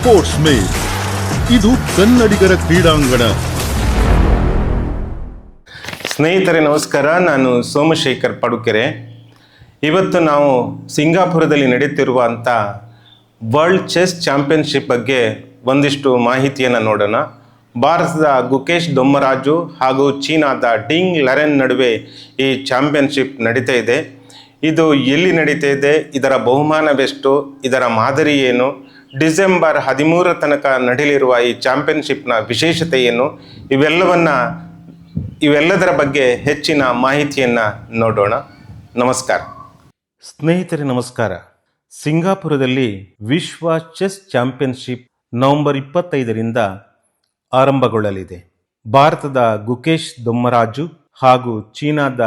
Sports ಮೇಲ್ ಇದು ಕನ್ನಡಿಗರ ಕ್ರೀಡಾಂಗಣ. ಸ್ನೇಹಿತರೆ ನಮಸ್ಕಾರ, ನಾನು ಸೋಮಶೇಖರ್ ಪಡುಕೆರೆ. ಇವತ್ತು ನಾವು ಸಿಂಗಾಪುರದಲ್ಲಿ ನಡೆಯುತ್ತಿರುವಂಥ ವರ್ಲ್ಡ್ ಚೆಸ್ ಚಾಂಪಿಯನ್ಶಿಪ್ ಬಗ್ಗೆ ಒಂದಿಷ್ಟು ಮಾಹಿತಿಯನ್ನು ನೋಡೋಣ. ಭಾರತದ ಗುಕೇಶ್ ದೊಮ್ಮರಾಜು ಹಾಗೂ ಚೀನಾದ ಡಿಂಗ್ ಲರೆನ್ ನಡುವೆ ಈ ಚಾಂಪಿಯನ್ಶಿಪ್ ನಡೀತಾ ಇದೆ. ಇದು ಎಲ್ಲಿ ನಡೀತಾ ಇದೆ, ಇದರ ಬಹುಮಾನವೆಷ್ಟು, ಇದರ ಮಾದರಿ ಏನು, ಡಿಸೆಂಬರ್ 13 ತನಕ ನಡೆಯಲಿರುವ ಈ ಚಾಂಪಿಯನ್ಶಿಪ್ನ ವಿಶೇಷತೆ ಏನು, ಇವೆಲ್ಲದರ ಬಗ್ಗೆ ಹೆಚ್ಚಿನ ಮಾಹಿತಿಯನ್ನು ನೋಡೋಣ. ನಮಸ್ಕಾರ ಸ್ನೇಹಿತರೆ, ನಮಸ್ಕಾರ. ಸಿಂಗಾಪುರದಲ್ಲಿ ವಿಶ್ವ ಚೆಸ್ ಚಾಂಪಿಯನ್ಶಿಪ್ ನವೆಂಬರ್ 25ರಿಂದ ಆರಂಭಗೊಳ್ಳಲಿದೆ. ಭಾರತದ ಗುಕೇಶ್ ದೊಮ್ಮರಾಜು ಹಾಗೂ ಚೀನಾದ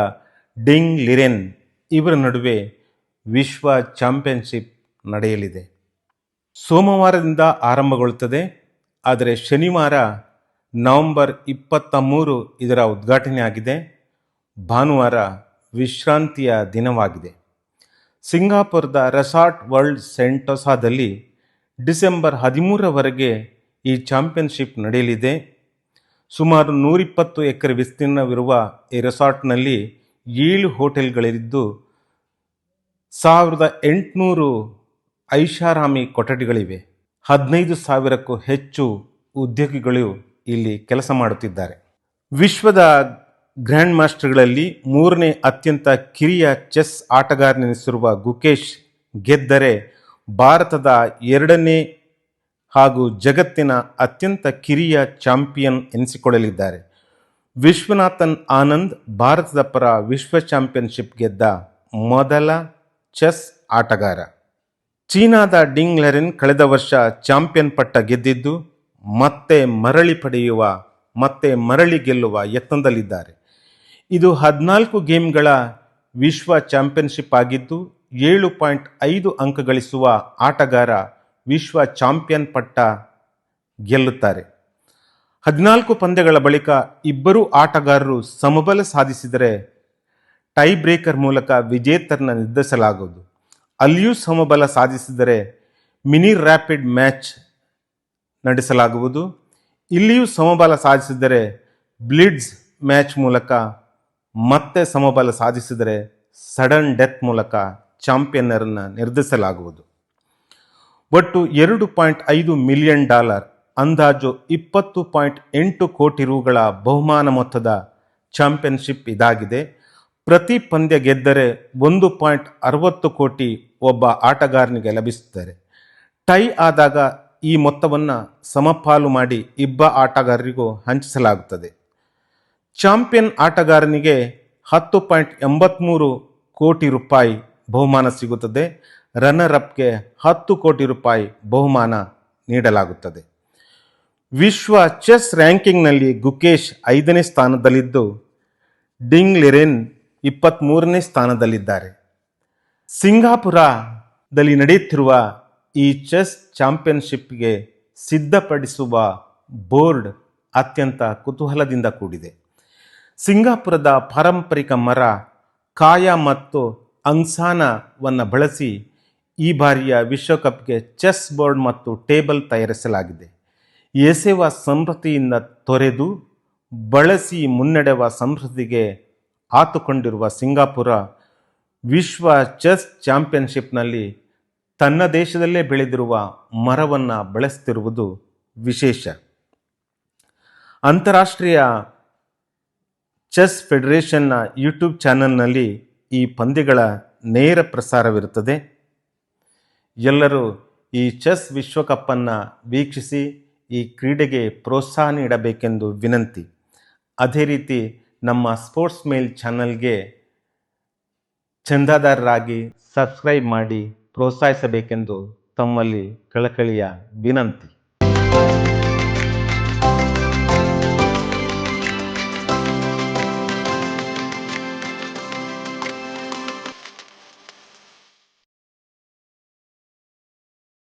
ಡಿಂಗ್ ಲಿರೆನ್ ಇವರ ನಡುವೆ ವಿಶ್ವ ಚಾಂಪಿಯನ್ಶಿಪ್ ನಡೆಯಲಿದೆ. ಸೋಮವಾರದಿಂದ ಆರಂಭಗೊಳ್ಳುತ್ತದೆ, ಆದರೆ ಶನಿವಾರ ನವೆಂಬರ್ 23 ಇದರ ಉದ್ಘಾಟನೆ ಆಗಿದೆ. ಭಾನುವಾರ ವಿಶ್ರಾಂತಿಯ ದಿನವಾಗಿದೆ. ಸಿಂಗಾಪುರದ ರೆಸಾರ್ಟ್ ವರ್ಲ್ಡ್ ಸೆಂಟೋಸಾದಲ್ಲಿ ಡಿಸೆಂಬರ್ 13ರವರೆಗೆ ಈ ಚಾಂಪಿಯನ್ಶಿಪ್ ನಡೆಯಲಿದೆ. ಸುಮಾರು 120 ಎಕರೆ ವಿಸ್ತೀರ್ಣವಿರುವ ಈ ರೆಸಾರ್ಟ್ನಲ್ಲಿ 7 ಹೋಟೆಲ್ಗಳಿದ್ದು 1800 ಐಷಾರಾಮಿ ಕೊಠಡಿಗಳಿವೆ. 15,000ಕ್ಕೂ ಹೆಚ್ಚು ಉದ್ಯೋಗಿಗಳು ಇಲ್ಲಿ ಕೆಲಸ ಮಾಡುತ್ತಿದ್ದಾರೆ. ವಿಶ್ವದ ಗ್ರ್ಯಾಂಡ್ ಮಾಸ್ಟರ್ಗಳಲ್ಲಿ 3ನೇ ಅತ್ಯಂತ ಕಿರಿಯ ಚೆಸ್ ಆಟಗಾರನೆನಿಸಿರುವ ಗುಕೇಶ್ ಗೆದ್ದರೆ ಭಾರತದ 2ನೇ ಹಾಗೂ ಜಗತ್ತಿನ ಅತ್ಯಂತ ಕಿರಿಯ ಚಾಂಪಿಯನ್ ಎನಿಸಿಕೊಳ್ಳಲಿದ್ದಾರೆ. ವಿಶ್ವನಾಥನ್ ಆನಂದ್ ಭಾರತದ ಪರ ವಿಶ್ವ ಚಾಂಪಿಯನ್ಶಿಪ್ ಗೆದ್ದ ಮೊದಲ ಚೆಸ್ ಆಟಗಾರ. ಚೀನಾದ ಡಿಂಗ್ ಲರೆನ್ ಕಳೆದ ವರ್ಷ ಚಾಂಪಿಯನ್ ಪಟ್ಟ ಗೆದ್ದಿದ್ದು ಮತ್ತೆ ಮರಳಿ ಗೆಲ್ಲುವ ಯತ್ನದಲ್ಲಿದ್ದಾರೆ. ಇದು 14 ಗೇಮ್ಗಳ ವಿಶ್ವ ಚಾಂಪಿಯನ್ಶಿಪ್ ಆಗಿದ್ದು 7.5 ಅಂಕ ಗಳಿಸುವ ಆಟಗಾರ ವಿಶ್ವ ಚಾಂಪಿಯನ್ ಪಟ್ಟ ಗೆಲ್ಲುತ್ತಾರೆ. 14 ಪಂದ್ಯಗಳ ಬಳಿಕ ಇಬ್ಬರೂ ಆಟಗಾರರು ಸಮಬಲ ಸಾಧಿಸಿದರೆ ಟೈ ಬ್ರೇಕರ್ ಮೂಲಕ ವಿಜೇತರನ್ನು ನಿರ್ಧರಿಸಲಾಗುವುದು. ಅಲ್ಲಿಯೂ ಸಮಬಲ ಸಾಧಿಸಿದರೆ ಮಿನಿ ರ್ಯಾಪಿಡ್ ಮ್ಯಾಚ್ ನಡೆಸಲಾಗುವುದು. ಇಲ್ಲಿಯೂ ಸಮಬಲ ಸಾಧಿಸಿದರೆ ಬ್ಲಿಡ್ಸ್ ಮ್ಯಾಚ್ ಮೂಲಕ, ಮತ್ತೆ ಸಮಬಲ ಸಾಧಿಸಿದರೆ ಸಡನ್ ಡೆತ್ ಮೂಲಕ ಚಾಂಪಿಯನ್ನರನ್ನು ನಿರ್ಧರಿಸಲಾಗುವುದು. ಒಟ್ಟು $2.5 ಮಿಲಿಯನ್ ಅಂದಾಜು 20.8 ಕೋಟಿ ರುಗಳ ಬಹುಮಾನ ಮೊತ್ತದ ಚಾಂಪಿಯನ್ಶಿಪ್ ಇದಾಗಿದೆ. ಪ್ರತಿ ಪಂದ್ಯ ಗೆದ್ದರೆ 1.60 ಕೋಟಿ ಒಬ್ಬ ಆಟಗಾರನಿಗೆ ಲಭಿಸುತ್ತಾರೆ. ಟೈ ಆದಾಗ ಈ ಮೊತ್ತವನ್ನು ಸಮಪಾಲು ಮಾಡಿ ಇಬ್ಬ ಆಟಗಾರರಿಗೂ ಹಂಚಿಸಲಾಗುತ್ತದೆ. ಚಾಂಪಿಯನ್ ಆಟಗಾರನಿಗೆ 10.83 ಕೋಟಿ ರೂಪಾಯಿ ಬಹುಮಾನ ಸಿಗುತ್ತದೆ. ರನ್ನರ್ ಅಪ್ಗೆ 10 ಕೋಟಿ ರೂಪಾಯಿ ಬಹುಮಾನ ನೀಡಲಾಗುತ್ತದೆ. ವಿಶ್ವ ಚೆಸ್ ರ್ಯಾಂಕಿಂಗ್ನಲ್ಲಿ ಗುಕೇಶ್ 5ನೇ ಸ್ಥಾನದಲ್ಲಿದ್ದು ಡಿಂಗ್ ಲಿರೆನ್ 23ನೇ ಸ್ಥಾನದಲ್ಲಿದ್ದಾರೆ. ಸಿಂಗಾಪುರದಲ್ಲಿ ನಡೆಯುತ್ತಿರುವ ಈ ಚೆಸ್ ಚಾಂಪಿಯನ್ಶಿಪ್ಗೆ ಸಿದ್ಧಪಡಿಸುವ ಬೋರ್ಡ್ ಅತ್ಯಂತ ಕುತೂಹಲದಿಂದ ಕೂಡಿದೆ. ಸಿಂಗಾಪುರದ ಪಾರಂಪರಿಕ ಮರ ಕಾಯ ಮತ್ತು ಅಂಗ್ಸಾನವನ್ನು ಬಳಸಿ ಈ ಬಾರಿಯ ವಿಶ್ವಕಪ್ಗೆ ಚೆಸ್ ಬೋರ್ಡ್ ಮತ್ತು ಟೇಬಲ್ ತಯಾರಿಸಲಾಗಿದೆ. ಎಸೆವ ಸಂಸ್ಕೃತಿಯಿಂದ ತೊರೆದು ಬಳಸಿ ಮುನ್ನಡೆಯುವ ಸಂಸ್ಕೃತಿಗೆ ಆತುಕೊಂಡಿರುವ ಸಿಂಗಾಪುರ ವಿಶ್ವ ಚೆಸ್ ಚಾಂಪಿಯನ್ಶಿಪ್ನಲ್ಲಿ ತನ್ನ ದೇಶದಲ್ಲೇ ಬೆಳೆದಿರುವ ಮರವನ್ನು ಬಳಸುತ್ತಿರುವುದು ವಿಶೇಷ. ಅಂತಾರಾಷ್ಟ್ರೀಯ ಚೆಸ್ ಫೆಡರೇಷನ್ನ ಯೂಟ್ಯೂಬ್ ಚಾನೆಲ್ನಲ್ಲಿ ಈ ಪಂದ್ಯಗಳ ನೇರ ಪ್ರಸಾರವಿರುತ್ತದೆ. ಎಲ್ಲರೂ ಈ ಚೆಸ್ ವಿಶ್ವಕಪ್ಪನ್ನು ವೀಕ್ಷಿಸಿ ಈ ಕ್ರೀಡೆಗೆ ಪ್ರೋತ್ಸಾಹ ನೀಡಬೇಕೆಂದು ವಿನಂತಿ. ಅದೇ ರೀತಿ ನಮ್ಮ ಸ್ಪೋರ್ಟ್ಸ್ ಮೇಲ್ ಚಾನಲ್ಗೆ ಚಂದಾದಾರರಾಗಿ ಸಬ್ಸ್ಕ್ರೈಬ್ ಮಾಡಿ ಪ್ರೋತ್ಸಾಹಿಸಬೇಕೆಂದು ತಮ್ಮಲ್ಲಿ ಕಳಕಳಿಯ ವಿನಂತಿ.